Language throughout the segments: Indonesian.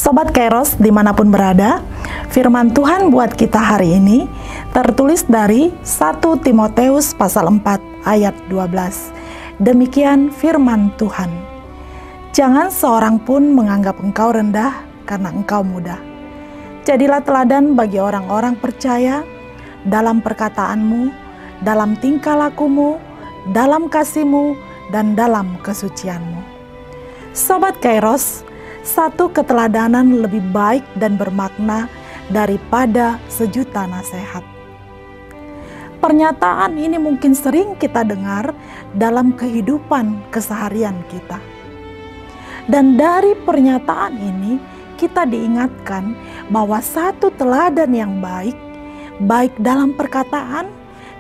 Sobat Kairos dimanapun berada, firman Tuhan buat kita hari ini tertulis dari 1 Timoteus pasal 4 ayat 12. Demikian firman Tuhan. Jangan seorang pun menganggap engkau rendah karena engkau muda. Jadilah teladan bagi orang-orang percaya dalam perkataanmu, dalam tingkah lakumu, dalam kasihmu, dan dalam kesucianmu. Sobat Kairos, satu keteladanan lebih baik dan bermakna daripada sejuta nasihat. Pernyataan ini mungkin sering kita dengar dalam kehidupan keseharian kita. Dan dari pernyataan ini kita diingatkan bahwa satu teladan yang baik, baik dalam perkataan,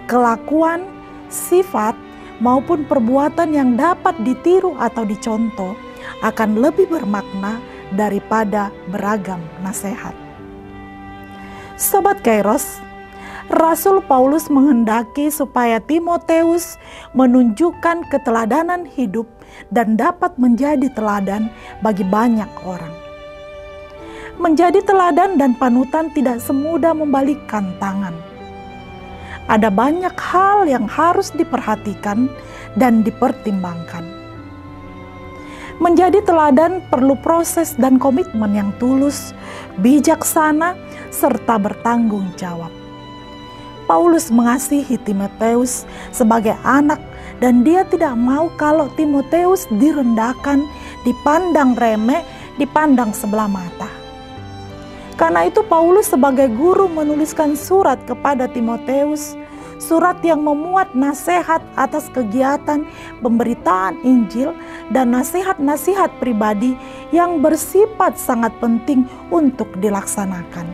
kelakuan, sifat, maupun perbuatan yang dapat ditiru atau dicontoh, akan lebih bermakna daripada beragam nasihat. Sobat Kairos, Rasul Paulus menghendaki supaya Timoteus menunjukkan keteladanan hidup dan dapat menjadi teladan bagi banyak orang. Menjadi teladan dan panutan tidak semudah membalikkan tangan. Ada banyak hal yang harus diperhatikan dan dipertimbangkan. Menjadi teladan perlu proses dan komitmen yang tulus, bijaksana, serta bertanggung jawab. Paulus mengasihi Timoteus sebagai anak dan dia tidak mau kalau Timoteus direndahkan, dipandang remeh, dipandang sebelah mata. Karena itu Paulus sebagai guru menuliskan surat kepada Timoteus, surat yang memuat nasihat atas kegiatan pemberitaan Injil dan nasihat-nasihat pribadi yang bersifat sangat penting untuk dilaksanakan.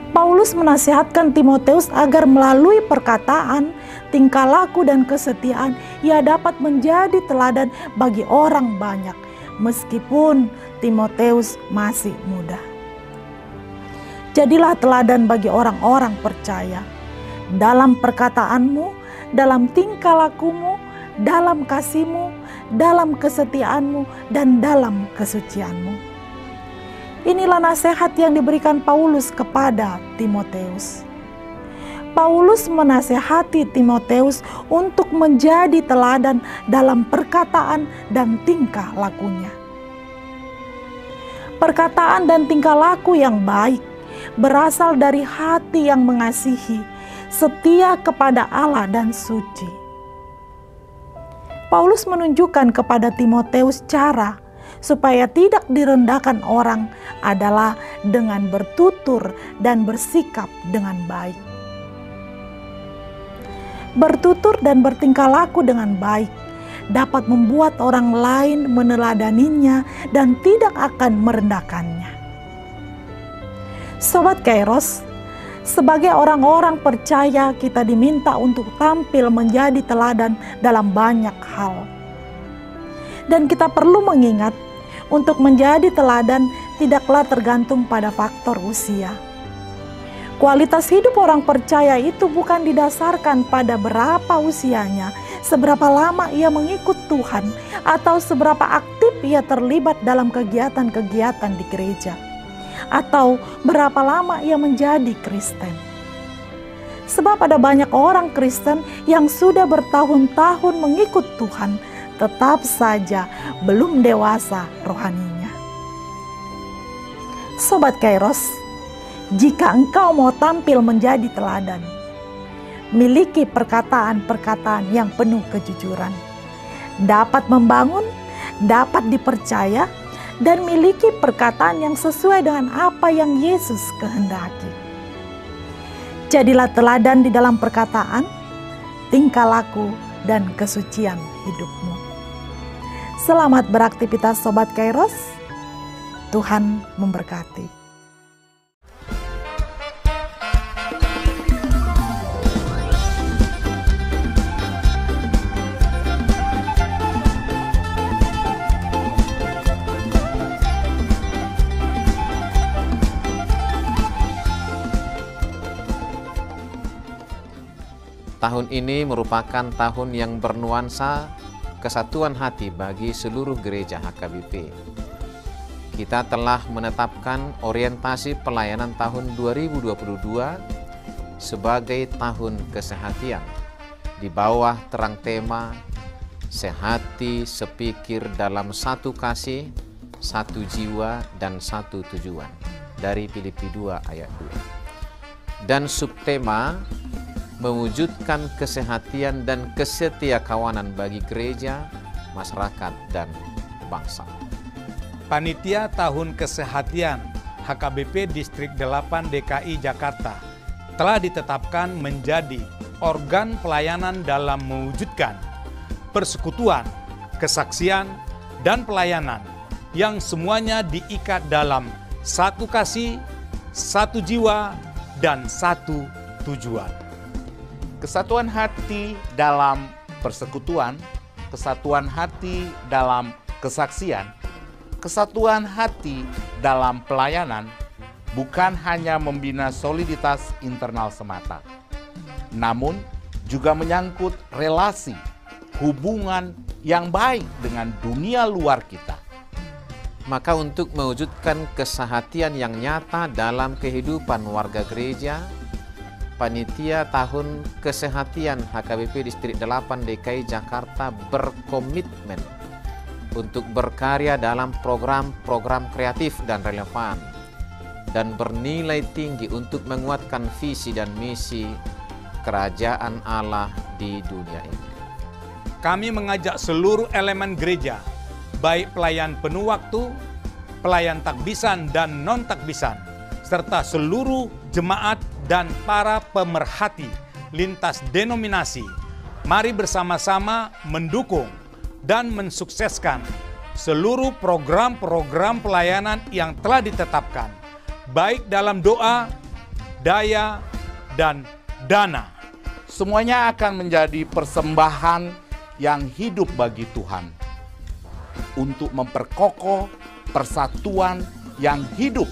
Paulus menasihatkan Timoteus agar melalui perkataan, tingkah laku dan kesetiaan ia dapat menjadi teladan bagi orang banyak meskipun Timoteus masih muda. Jadilah teladan bagi orang-orang percaya dalam perkataanmu, dalam tingkah lakumu, dalam kasihmu, dalam kesetiaanmu, dan dalam kesucianmu. Inilah nasihat yang diberikan Paulus kepada Timoteus. Paulus menasihati Timoteus untuk menjadi teladan dalam perkataan dan tingkah lakunya. Perkataan dan tingkah laku yang baik berasal dari hati yang mengasihi, setia kepada Allah dan suci. Paulus menunjukkan kepada Timoteus cara supaya tidak direndahkan orang adalah dengan bertutur dan bersikap dengan baik. Bertutur dan bertingkah laku dengan baik dapat membuat orang lain meneladaninya dan tidak akan merendahkannya. Sobat Kairos, sebagai orang-orang percaya kita diminta untuk tampil menjadi teladan dalam banyak hal. Dan kita perlu mengingat untuk menjadi teladan tidaklah tergantung pada faktor usia. Kualitas hidup orang percaya itu bukan didasarkan pada berapa usianya, seberapa lama ia mengikut Tuhan, atau seberapa aktif ia terlibat dalam kegiatan-kegiatan di gereja, atau berapa lama ia menjadi Kristen. Sebab ada banyak orang Kristen yang sudah bertahun-tahun mengikut Tuhan, tetap saja belum dewasa rohaninya. Sobat Kairos, jika engkau mau tampil menjadi teladan, miliki perkataan-perkataan yang penuh kejujuran, dapat membangun, dapat dipercaya, dan miliki perkataan yang sesuai dengan apa yang Yesus kehendaki. Jadilah teladan di dalam perkataan, tingkah laku, dan kesucian hidupmu. Selamat beraktivitas Sobat Kairos. Tuhan memberkati. Tahun ini merupakan tahun yang bernuansa kesatuan hati bagi seluruh gereja HKBP. kita telah menetapkan orientasi pelayanan tahun 2022 sebagai tahun kesehatian di bawah terang tema sehati sepikir dalam satu kasih, satu jiwa, dan satu tujuan dari Filipi 2 ayat 2. Dan subtema mewujudkan kesehatian dan kesetiakawanan bagi gereja, masyarakat, dan bangsa. Panitia Tahun Kesehatian HKBP Distrik 8 DKI Jakarta telah ditetapkan menjadi organ pelayanan dalam mewujudkan persekutuan, kesaksian, dan pelayanan yang semuanya diikat dalam satu kasih, satu jiwa, dan satu tujuan. Kesatuan hati dalam persekutuan, kesatuan hati dalam kesaksian, kesatuan hati dalam pelayanan bukan hanya membina soliditas internal semata, namun juga menyangkut relasi, hubungan yang baik dengan dunia luar kita. Maka untuk mewujudkan kesehatian yang nyata dalam kehidupan warga gereja, Panitia Tahun Kesehatian HKBP Distrik 8 DKI Jakarta berkomitmen untuk berkarya dalam program-program kreatif dan relevan dan bernilai tinggi untuk menguatkan visi dan misi kerajaan Allah di dunia ini. Kami mengajak seluruh elemen gereja, baik pelayan penuh waktu, pelayan takbisan dan non-takbisan, serta seluruh jemaat dan para pemerhati lintas denominasi, mari bersama-sama mendukung dan mensukseskan seluruh program-program pelayanan yang telah ditetapkan, baik dalam doa, daya, dan dana. Semuanya akan menjadi persembahan yang hidup bagi Tuhan untuk memperkokoh persatuan yang hidup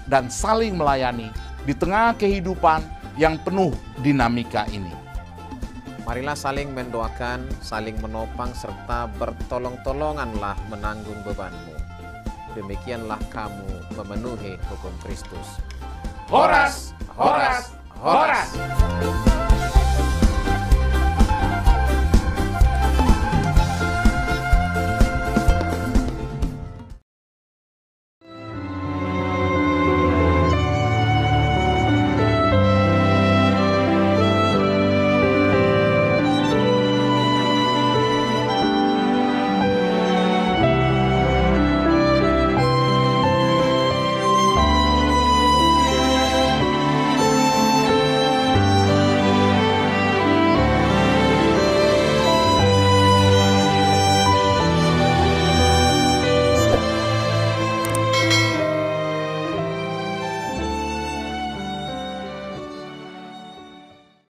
dan saling melayani di tengah kehidupan yang penuh dinamika ini. Marilah saling mendoakan, saling menopang, serta bertolong-tolonganlah menanggung bebanmu. Demikianlah kamu memenuhi hukum Kristus. Horas, horas, horas!